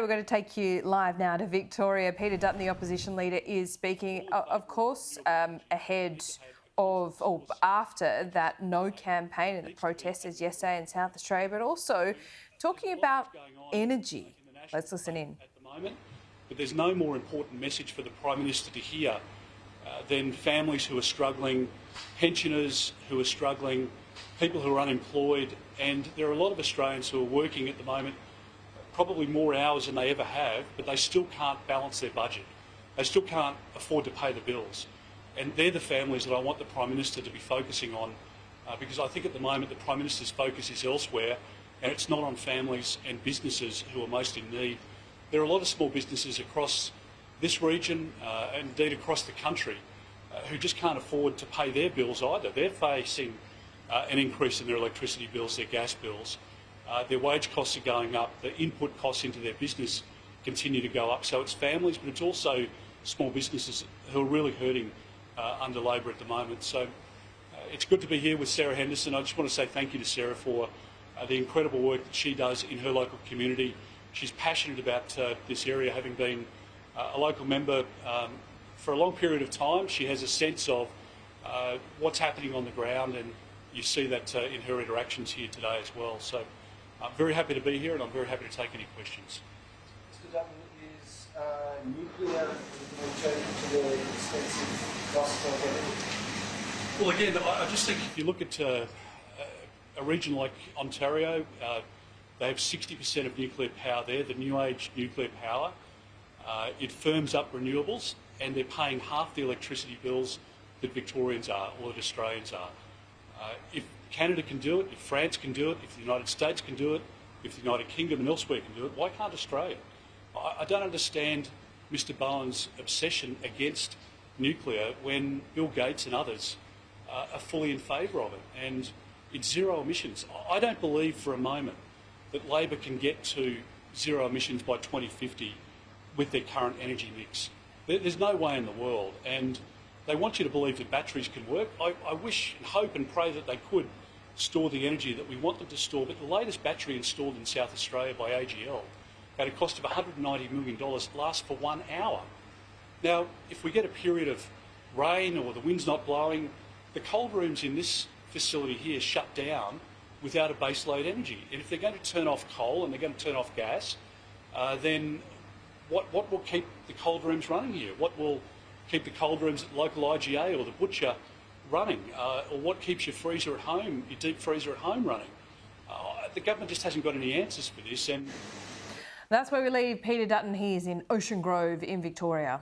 We're going to take you live now to Victoria. Peter Dutton, the opposition leader, is speaking, of course, ahead of or after that no campaign and the protesters yesterday in South Australia, but also talking about energy. Let's listen in. At the moment, but there's no more important message for the Prime Minister to hear than families who are struggling, pensioners who are struggling, people who are unemployed, and there are a lot of Australians who are working at the moment probably more hours than they ever have, but they still can't balance their budget. They still can't afford to pay the bills. And they're the families that I want the Prime Minister to be focusing on, because I think at the moment the Prime Minister's focus is elsewhere, and it's not on families and businesses who are most in need. There are a lot of small businesses across this region and indeed across the country who just can't afford to pay their bills either. They're facing an increase in their electricity bills, their gas bills. Their wage costs are going up, the input costs into their business continue to go up. So it's families, but it's also small businesses who are really hurting under Labor at the moment. So it's good to be here with Sarah Henderson. I just want to say thank you to Sarah for the incredible work that she does in her local community. She's passionate about this area, having been a local member for a long period of time. She has a sense of what's happening on the ground, and you see that in her interactions here today as well. So I'm very happy to be here, and I'm very happy to take any questions. Mr. Dutton, is nuclear alternative to the expensive cost of energy? Well, again, I just think if you look at a region like Ontario, they have 60% of nuclear power there, the new age nuclear power. It firms up renewables, and they're paying half the electricity bills that Victorians are or that Australians are. If Canada can do it, if France can do it, if the United States can do it, if the United Kingdom and elsewhere can do it, why can't Australia? I don't understand Mr Bowen's obsession against nuclear when Bill Gates and others are fully in favour of it, and it's zero emissions. I don't believe for a moment that Labor can get to zero emissions by 2050 with their current energy mix. There's no way in the world, and they want you to believe that batteries can work. I wish and hope and pray that they could store the energy that we want them to store, but the latest battery installed in South Australia by AGL at a cost of $190 million lasts for 1 hour. Now, if we get a period of rain or the wind's not blowing, the cold rooms in this facility here shut down without a baseload energy. And if they're going to turn off coal and they're going to turn off gas, then what will keep the cold rooms running here? What will keep the cold rooms at local IGA or the butcher running? Or what keeps your freezer at home, your deep freezer at home running? The government just hasn't got any answers for this. And That's where we leave Peter Dutton. He's in Ocean Grove in Victoria.